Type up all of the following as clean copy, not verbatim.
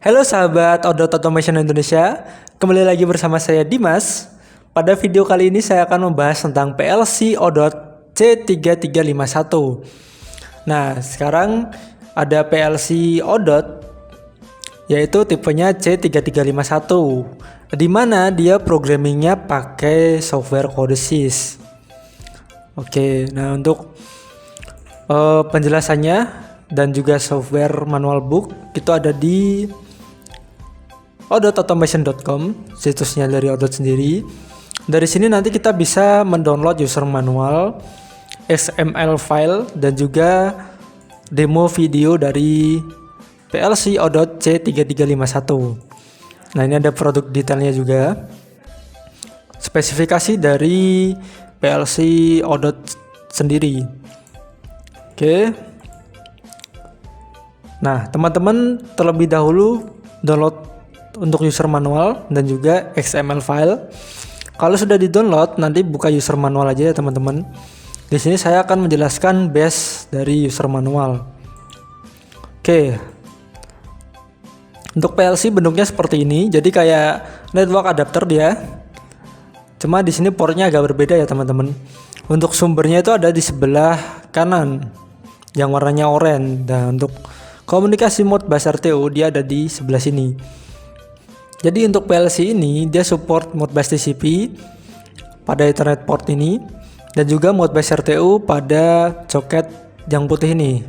Halo sahabat Odot Automation Indonesia, kembali lagi bersama saya Dimas. Pada video kali ini saya akan membahas tentang PLC Odot C3351. Nah, sekarang ada PLC Odot yaitu tipenya C3351, di mana dia programmingnya pakai software Codesys. Oke, nah untuk penjelasannya dan juga software manual book itu ada di odotautomation.com, situsnya dari Odot sendiri. Dari sini nanti kita bisa mendownload user manual, XML file, dan juga demo video dari PLC Odot C3351. Nah, ini ada produk detailnya juga, spesifikasi dari PLC Odot sendiri. Oke. Nah, teman-teman terlebih dahulu download untuk user manual dan juga XML file. Kalau sudah di-download, nanti buka user manual aja ya teman-teman. Di sini saya akan menjelaskan base dari user manual. Oke. Untuk PLC bentuknya seperti ini, jadi kayak network adapter dia. Cuma di sini portnya agak berbeda ya teman-teman. Untuk sumbernya itu ada di sebelah kanan yang warnanya oranye. Dan untuk komunikasi Modbus RTU dia ada di sebelah sini. Jadi untuk PLC ini dia support Modbus TCP pada Ethernet port ini dan juga Modbus RTU pada soket yang putih ini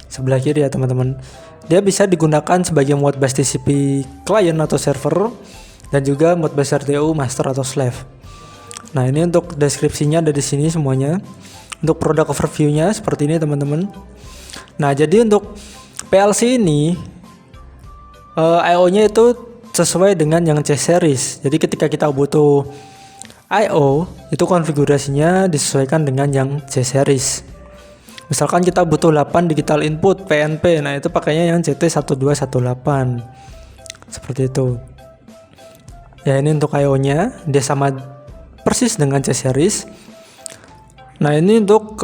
sebelah kiri ya teman-teman. Dia bisa digunakan sebagai Modbus TCP client atau server dan juga Modbus RTU master atau slave. Nah, ini untuk deskripsinya ada di sini semuanya. Untuk product overview-nya seperti ini teman-teman. Nah, jadi untuk PLC ini I/O-nya itu sesuai dengan yang C-series. Jadi ketika kita butuh I/O, itu konfigurasinya disesuaikan dengan yang C-series. Misalkan kita butuh 8 digital input PNP, nah itu pakainya yang CT1218. Seperti itu. Ya, ini untuk I/O-nya, dia sama persis dengan C-series. Nah, ini untuk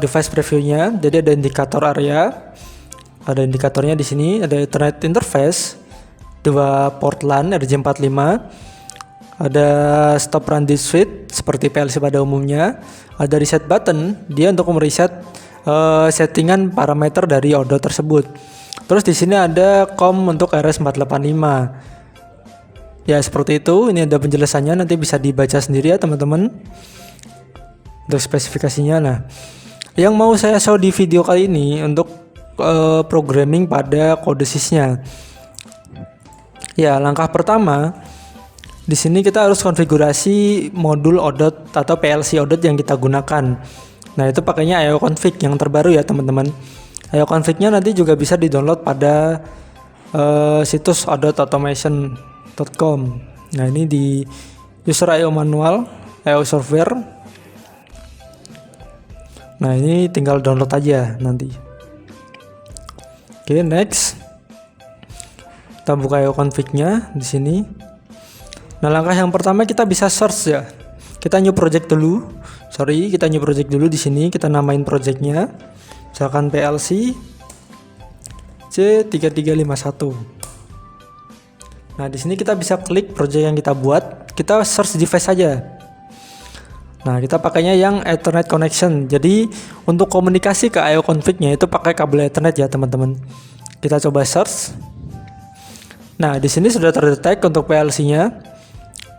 device preview-nya. Jadi ada indikator area. Ada indikatornya di sini, ada Ethernet interface, 2 port LAN RJ45, ada stop run disk switch seperti PLC pada umumnya, ada reset button, dia untuk mereset settingan parameter dari Odot tersebut. Terus di sini ada COM untuk RS485. Ya seperti itu, ini ada penjelasannya, nanti bisa dibaca sendiri ya teman-teman untuk spesifikasinya. Nah, yang mau saya show di video kali ini untuk programming pada Codesys-nya. Ya, langkah pertama di sini kita harus konfigurasi modul Odot atau PLC Odot yang kita gunakan. Nah, itu pakainya IO config yang terbaru ya teman-teman. IO config-nya nanti juga bisa di-download pada situs odotautomation.com. Nah, ini di user IO manual, IO software. Nah, ini tinggal download aja nanti. Oke, next. Kita buka IO config-nya di sini. Nah, langkah yang pertama kita bisa search ya. Kita new project dulu. Kita new project dulu di sini. Kita namain project-nya. Misalkan PLC C3351. Nah, di sini kita bisa klik project yang kita buat. Kita search device saja. Nah, kita pakainya yang Ethernet connection. Jadi, untuk komunikasi ke IO config-nya itu pakai kabel Ethernet ya, teman-teman. Kita coba search. Nah, di sini sudah terdetek untuk PLC-nya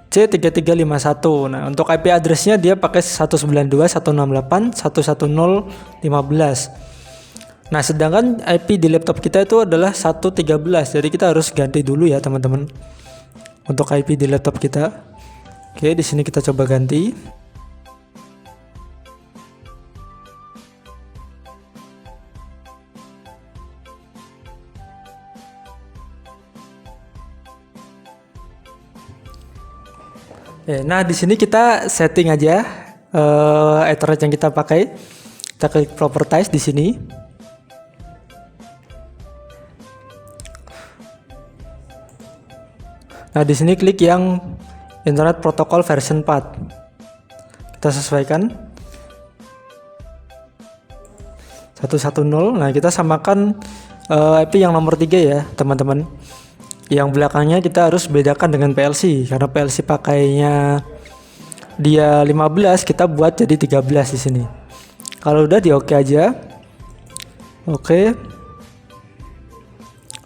C3351. Nah, untuk IP address-nya dia pakai 192.168.110.15. Nah, sedangkan IP di laptop kita itu adalah 113. Jadi kita harus ganti dulu ya, teman-teman. Untuk IP di laptop kita. Oke, di sini kita coba ganti. Nah, di sini kita setting aja Ethernet yang kita pakai. Kita klik properties di sini. Nah, di sini klik yang Internet Protocol version 4. Kita sesuaikan 110. Nah, kita samakan IP yang nomor 3 ya teman-teman. Yang belakangnya kita harus bedakan dengan PLC, karena PLC pakainya dia 15, kita buat jadi 13 di sini. Kalau udah di oke aja. Oke.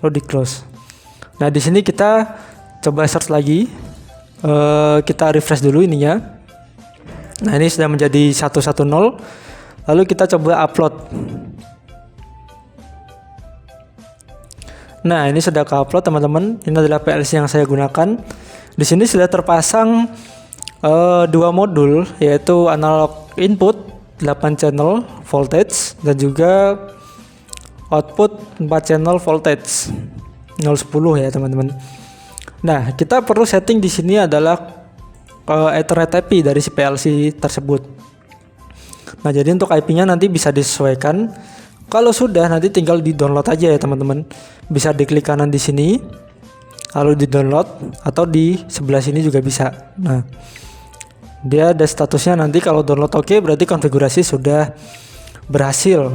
Lalu di close. Nah, di sini kita coba search lagi. Kita refresh dulu ininya. Nah, ini sudah menjadi 110. Lalu kita coba upload. Nah, ini sudah ke-upload teman-teman. Ini adalah PLC yang saya gunakan. Di sini sudah terpasang 2 modul, yaitu analog input 8 channel voltage dan juga output 4 channel voltage 010 ya teman-teman. Nah, kita perlu setting di sini adalah Ethernet IP dari si PLC tersebut. Nah, jadi untuk IP-nya nanti bisa disesuaikan. Kalau sudah, nanti tinggal di-download aja ya teman-teman. Bisa diklik kanan di sini, lalu di-download, atau di sebelah sini juga bisa. Nah, dia ada statusnya nanti kalau download oke, berarti konfigurasi sudah berhasil.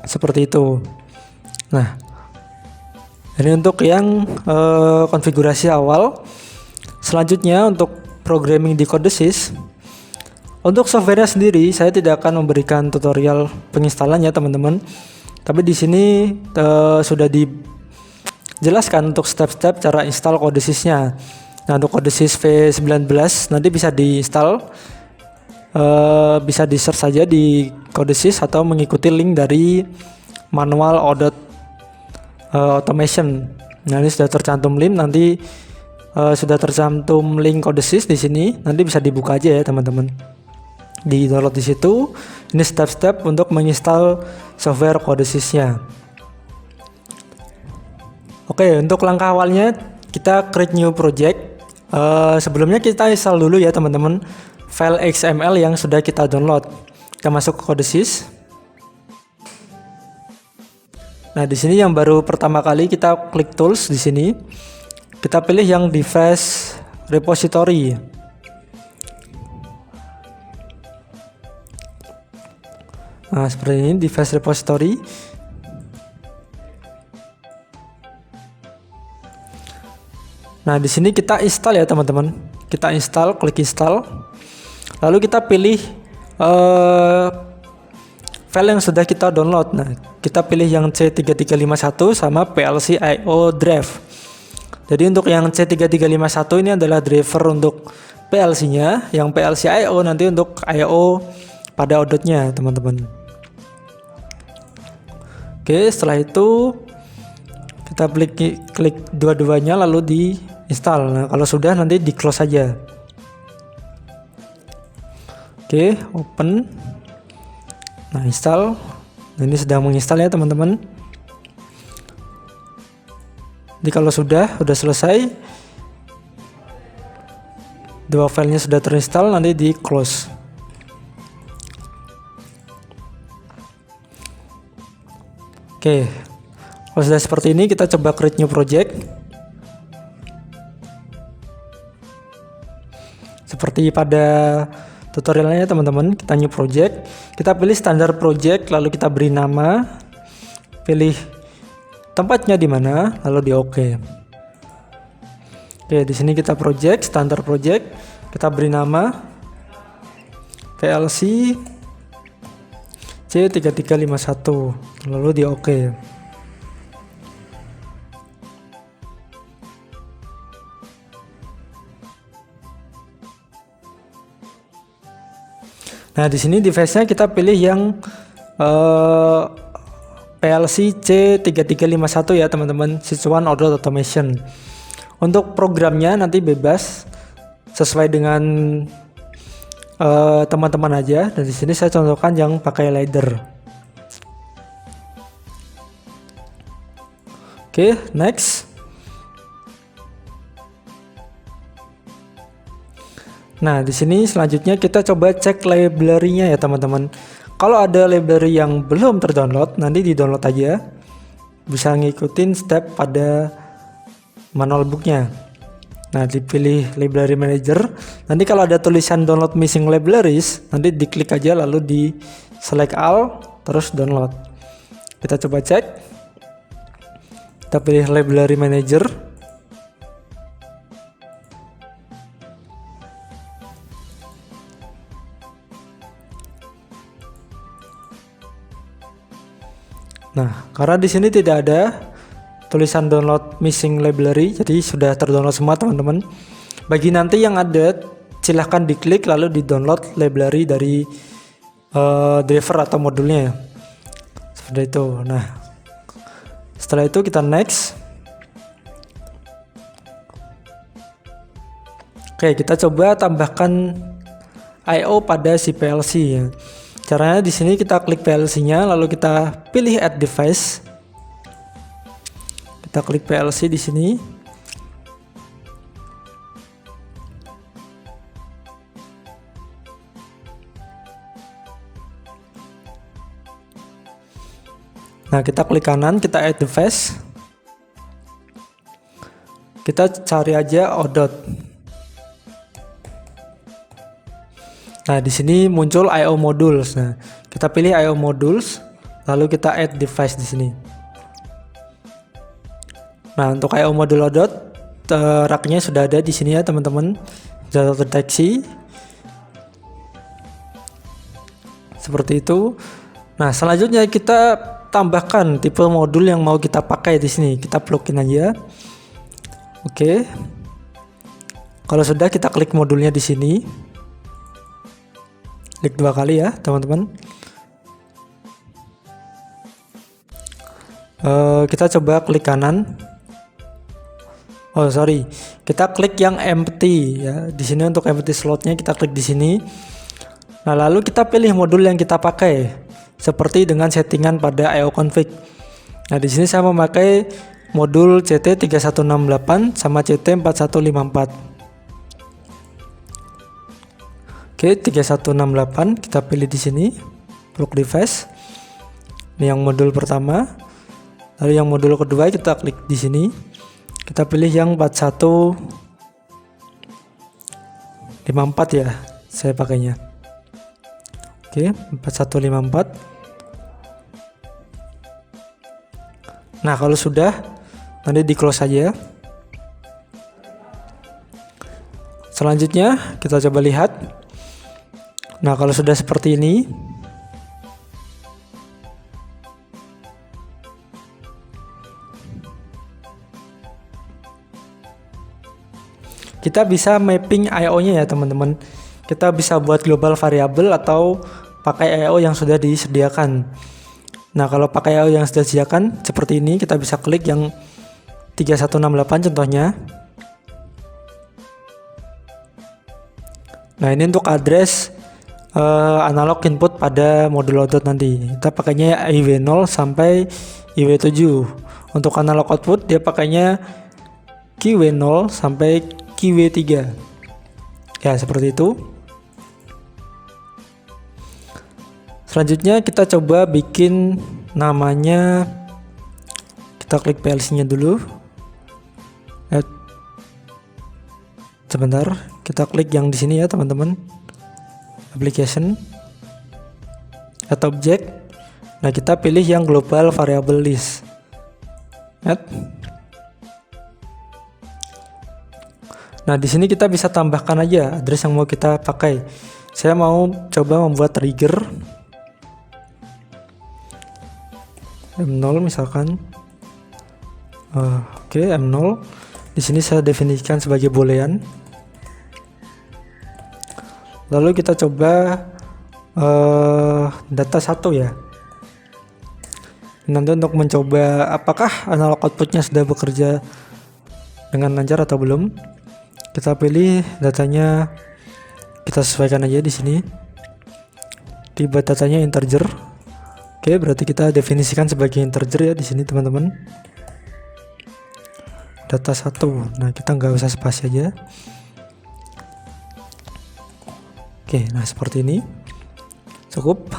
Seperti itu. Nah, ini untuk yang konfigurasi awal. Selanjutnya untuk programming di Codesys. Untuk softwarenya sendiri saya tidak akan memberikan tutorial penginstalannya teman-teman. Tapi di sini sudah dijelaskan untuk step-step cara install Codesys-nya. Nah, untuk Codesys V19 nanti bisa diinstal, bisa di search saja di Codesys atau mengikuti link dari manual Odot automation. Nah, ini sudah tercantum link, nanti sudah tercantum link Codesys di sini, nanti bisa dibuka aja ya teman-teman. Di download di situ. Ini step-step untuk menginstal software Codesys-nya. Oke, untuk langkah awalnya kita create new project. Sebelumnya kita install dulu ya teman-teman file XML yang sudah kita download. Kita masuk ke Codesys. Nah, di sini yang baru pertama kali kita klik tools di sini. Kita pilih yang device repository. Nah, seperti ini device repository. Nah, di sini kita install ya teman-teman. Kita install, klik install. Lalu kita pilih file yang sudah kita download. Nah, kita pilih yang C3351 sama PLC IO drive. Jadi untuk yang C3351 ini adalah driver untuk PLC-nya, yang PLC IO nanti untuk IO pada Odotnya, teman-teman. Oke, setelah itu kita klik dua-duanya lalu di install. Nah, kalau sudah nanti di close saja. Oke, open. Nah, install. Nah, ini sedang menginstal ya teman-teman. Jadi kalau sudah selesai, dua filenya sudah terinstall, nanti di close. Oke, kalau sudah seperti ini kita coba create new project. Seperti pada tutorialnya teman-teman, kita new project, kita pilih standar project, lalu kita beri nama, pilih tempatnya di mana, lalu di OK. Oke, di sini kita project, standar project, kita beri nama PLC C3351, lalu di OK. Nah, di sini device-nya kita pilih yang PLC C3351 ya teman-teman, Sichuan Odot Automation. Untuk programnya nanti bebas sesuai dengan teman-teman aja. Dan di sini saya contohkan yang pakai ladder. Oke, next. Nah, di sini selanjutnya kita coba cek library-nya ya teman-teman. Kalau ada library yang belum terdownload, nanti di-download aja. Bisa ngikutin step pada manual book-nya. Nah, dipilih library manager. Nanti kalau ada tulisan download missing libraries, nanti diklik aja lalu di select all terus download. Kita coba cek. Kita pilih library manager. Nah, karena di sini tidak ada tulisan download missing library, jadi sudah terdownload semua teman-teman. Bagi nanti yang ada, silahkan diklik lalu di-download library dari driver atau modulnya. Seperti itu. Nah, setelah itu kita next. Oke, kita coba tambahkan I/O pada si PLC ya. Caranya di sini kita klik PLC-nya, lalu kita pilih add device. Kita klik PLC di sini. Nah, kita klik kanan, kita add device. Kita cari aja ODOT. Nah, di sini muncul I/O modules. Nah, kita pilih I/O modules, lalu kita add device di sini. Nah, untuk I/O modul ODOT, raknya sudah ada di sini ya, teman-teman. Sudah terdeteksi. Seperti itu. Nah, selanjutnya kita tambahkan tipe modul yang mau kita pakai di sini. Kita plugin aja. Oke. Kalau sudah, kita klik modulnya di sini. Klik 2 kali ya teman-teman. Kita coba klik kanan. Kita klik yang empty ya. Di sini untuk empty slotnya kita klik di sini. Nah, lalu kita pilih modul yang kita pakai seperti dengan settingan pada I/O config. Nah, di sini saya memakai modul CT3168 sama CT4154. Oke, 3168 kita pilih di sini, plug device. Ini yang modul pertama. Lalu yang modul kedua kita klik di sini. Kita pilih yang 4154 ya, saya pakainya. Oke, 4154. Nah, kalau sudah, nanti di close saja. Selanjutnya kita coba lihat. Nah, kalau sudah seperti ini, kita bisa mapping I/O-nya ya teman-teman. Kita bisa buat global variable atau pakai I/O yang sudah disediakan. Nah, kalau pakai I/O yang sudah disediakan seperti ini, kita bisa klik yang 3168 contohnya. Nah, ini untuk address analog input pada modul ODOT nanti. Kita pakainya IW0 sampai IW7. Untuk analog output dia pakainya QW0 sampai QW3. Ya, seperti itu. Selanjutnya kita coba bikin namanya. Kita klik PLC-nya dulu. Sebentar, kita klik yang di sini ya, teman-teman. Application, add object. Nah, kita pilih yang global variable list. Add. Nah, di sini kita bisa tambahkan aja address yang mau kita pakai. Saya mau coba membuat trigger M0 misalkan. Oke, M0. Di sini saya definisikan sebagai boolean. Lalu kita coba data 1 ya. Nanti untuk mencoba apakah analog outputnya sudah bekerja dengan lancar atau belum. Kita pilih datanya, kita sesuaikan aja di sini. Tipe datanya integer. Oke, berarti kita definisikan sebagai integer ya di sini teman-teman. Data 1. Nah, kita nggak usah spasi aja. Oke, nah seperti ini cukup.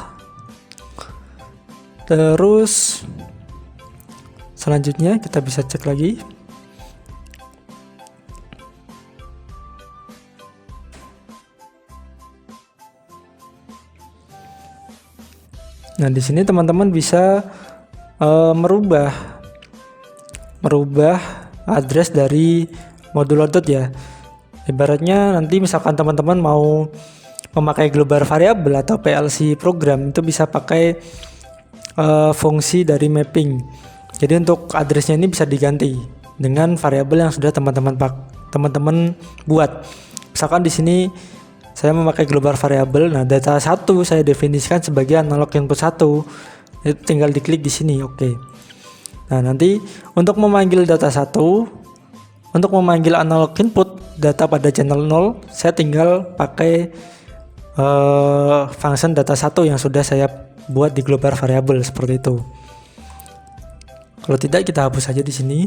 Terus selanjutnya kita bisa cek lagi. Nah, di sini teman-teman bisa merubah address dari modul loadout ya. Ibaratnya nanti misalkan teman-teman mau memakai global variable atau PLC program, itu bisa pakai fungsi dari mapping. Jadi untuk addressnya ini bisa diganti dengan variabel yang sudah teman-teman buat. Misalkan di sini saya memakai global variable, nah data 1 saya definisikan sebagai analog input 1. Itu tinggal diklik di sini, oke. Nah, nanti untuk memanggil data 1, untuk memanggil analog input data pada channel 0, saya tinggal pakai function data 1 yang sudah saya buat di global variable seperti itu. Kalau tidak, kita hapus saja di sini.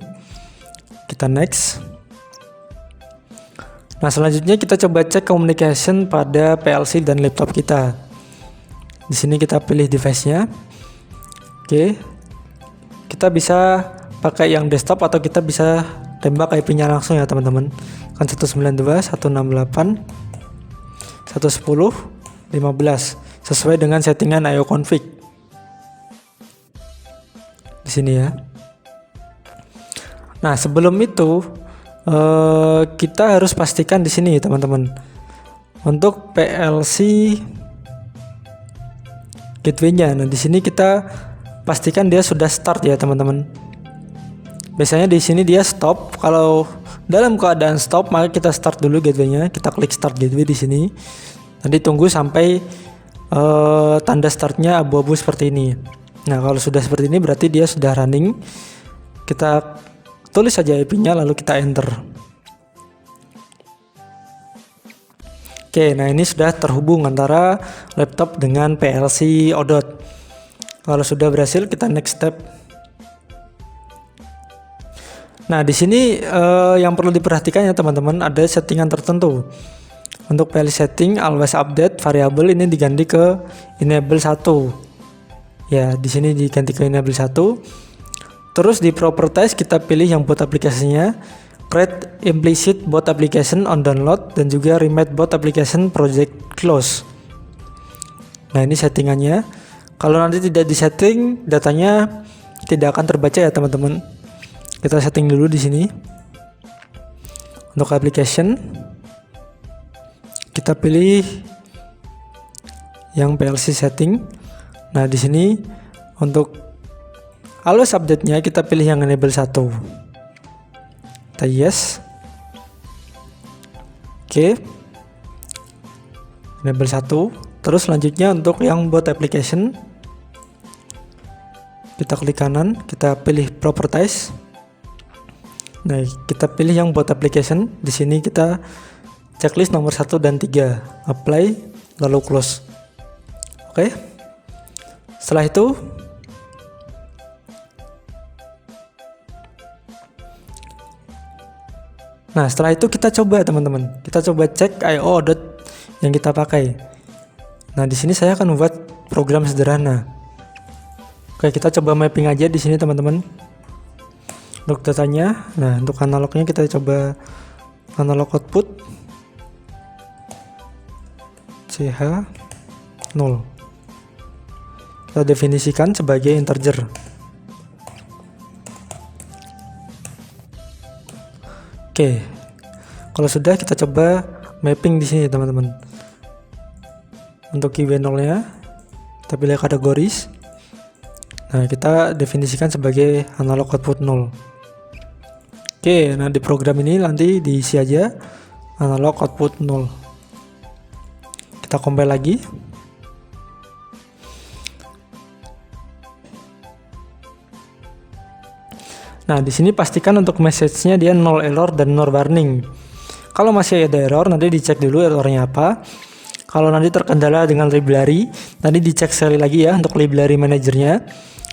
Kita next. Nah, selanjutnya kita coba cek communication pada PLC dan laptop kita. Di sini kita pilih device-nya. Oke. Kita bisa pakai yang desktop atau kita bisa tembak IP-nya langsung ya, teman-teman. Kan 192.168.110.15 sesuai dengan settingan IO config. Di sini ya. Nah, sebelum itu kita harus pastikan di sini teman-teman. Untuk PLC gateway-nya. Nah, di sini kita pastikan dia sudah start ya, teman-teman. Biasanya di sini dia stop. Kalau dalam keadaan stop, maka kita start dulu gateway-nya. Kita klik start gateway di sini. Nanti tunggu sampai tanda startnya abu-abu seperti ini. Nah, kalau sudah seperti ini berarti dia sudah running. Kita tulis saja IP-nya lalu kita enter. Oke, nah ini sudah terhubung antara laptop dengan PLC ODOT. Kalau sudah berhasil, kita next step. Nah, di sini yang perlu diperhatikan ya teman-teman, ada settingan tertentu. Untuk PLC setting always update variable ini diganti ke enable 1. Ya, di sini diganti ke enable 1. Terus di properties kita pilih yang buat aplikasinya, create implicit bot application on download dan juga remake bot application project close. Nah, ini settingannya. Kalau nanti tidak disetting, datanya tidak akan terbaca ya teman-teman. Kita setting dulu di sini. Untuk application, kita pilih yang PLC setting. Nah, di sini untuk always update-nya kita pilih yang enable 1. Kita yes. Oke. Enable 1. Terus selanjutnya untuk yang bot application, kita klik kanan, kita pilih properties. Nah, kita pilih yang bot application. Di sini kita checklist nomor 1 dan 3. Apply lalu close. Oke. Setelah itu kita coba teman-teman. Kita coba cek IO dot yang kita pakai. Nah, di sini saya akan membuat program sederhana. Oke, kita coba mapping aja di sini teman-teman. Untuk datanya, nah untuk analognya kita coba analog output CH0. Kita definisikan sebagai integer. Oke, kalau sudah kita coba mapping di sini teman-teman. Untuk QW0-nya kita pilih kategoris. Nah, kita definisikan sebagai analog output 0. Oke, nah di program ini nanti diisi aja analog output 0. Kita compile lagi. Nah, di sini pastikan untuk message-nya dia null error dan no warning. Kalau masih ada error, nanti dicek dulu errornya apa. Kalau nanti terkendala dengan library, nanti dicek sekali lagi ya untuk library manajernya.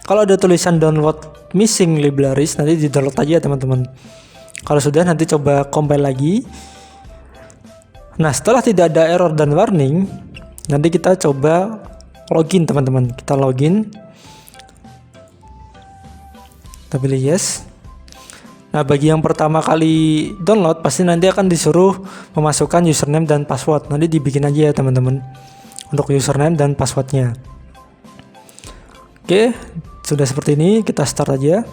Kalau ada tulisan download missing libraries, nanti di download aja teman-teman. Kalau sudah, nanti coba compile lagi. Nah, setelah tidak ada error dan warning, nanti kita coba login teman-teman. Kita login. Kita pilih yes. Nah, bagi yang pertama kali download pasti nanti akan disuruh memasukkan username dan password. Nanti dibikin aja ya teman-teman untuk username dan passwordnya. Oke, Sudah seperti ini, kita start aja.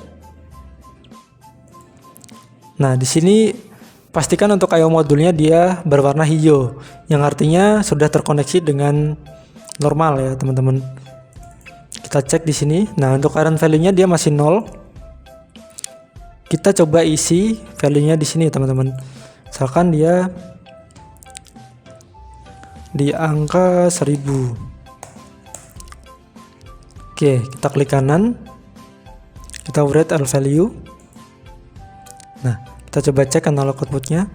Nah, di sini pastikan untuk I/O modulnya dia berwarna hijau, yang artinya sudah terkoneksi dengan normal ya, teman-teman. Kita cek di sini. Nah, untuk current value-nya dia masih 0. Kita coba isi value-nya di sini, teman-teman. Misalkan dia di angka 1000. Oke, kita klik kanan. Kita write L value. Nah, kita coba cek analog output-nya.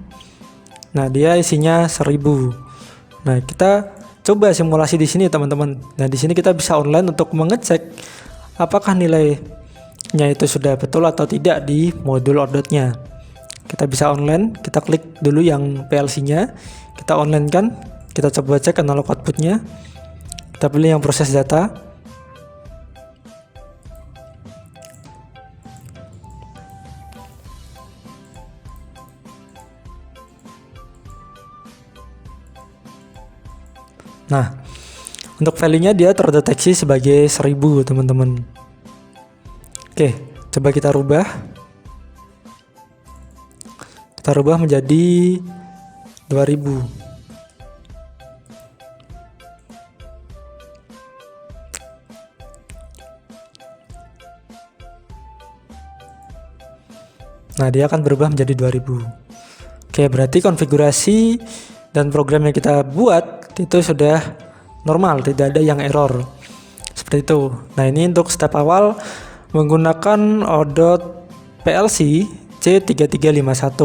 Nah, dia isinya 1000. Nah, kita coba simulasi di sini, teman-teman. Nah, di sini kita bisa online untuk mengecek apakah nilainya itu sudah betul atau tidak di modul output-nya. Kita bisa online, kita klik dulu yang PLC-nya, kita online kan, kita coba cek analog output-nya. Kita pilih yang proses data. Nah, untuk value-nya dia terdeteksi sebagai 1000, teman-teman. Oke, coba kita rubah. Kita rubah menjadi 2000. Nah, dia akan berubah menjadi 2000. Oke, berarti konfigurasi dan program yang kita buat itu sudah normal, tidak ada yang error. Seperti itu. Nah, ini untuk step awal menggunakan ODOT PLC C3351.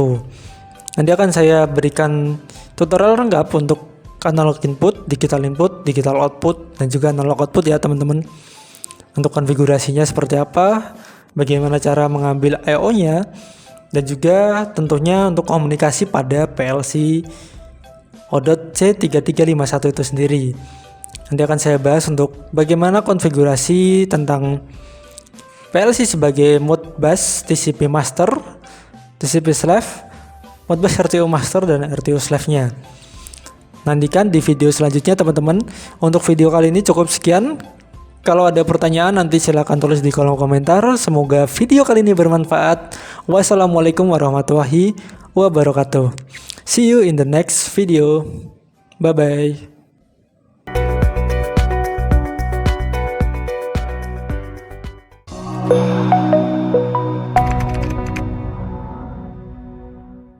Nanti akan saya berikan tutorial lengkap untuk analog input, digital output, dan juga analog output ya, teman-teman. Untuk konfigurasinya seperti apa, bagaimana cara mengambil I/O-nya, dan juga tentunya untuk komunikasi pada PLC ODOT C3351 itu sendiri. Nanti akan saya bahas untuk bagaimana konfigurasi tentang PLC sebagai Modbus TCP Master, TCP Slave, Modbus RTU Master, dan RTU Slave-nya. Nantikan di video selanjutnya, teman-teman. Untuk video kali ini cukup sekian. Kalau ada pertanyaan nanti silahkan tulis di kolom komentar. Semoga video kali ini bermanfaat. Wassalamualaikum warahmatullahi wabarakatuh. See you in the next video. Bye bye.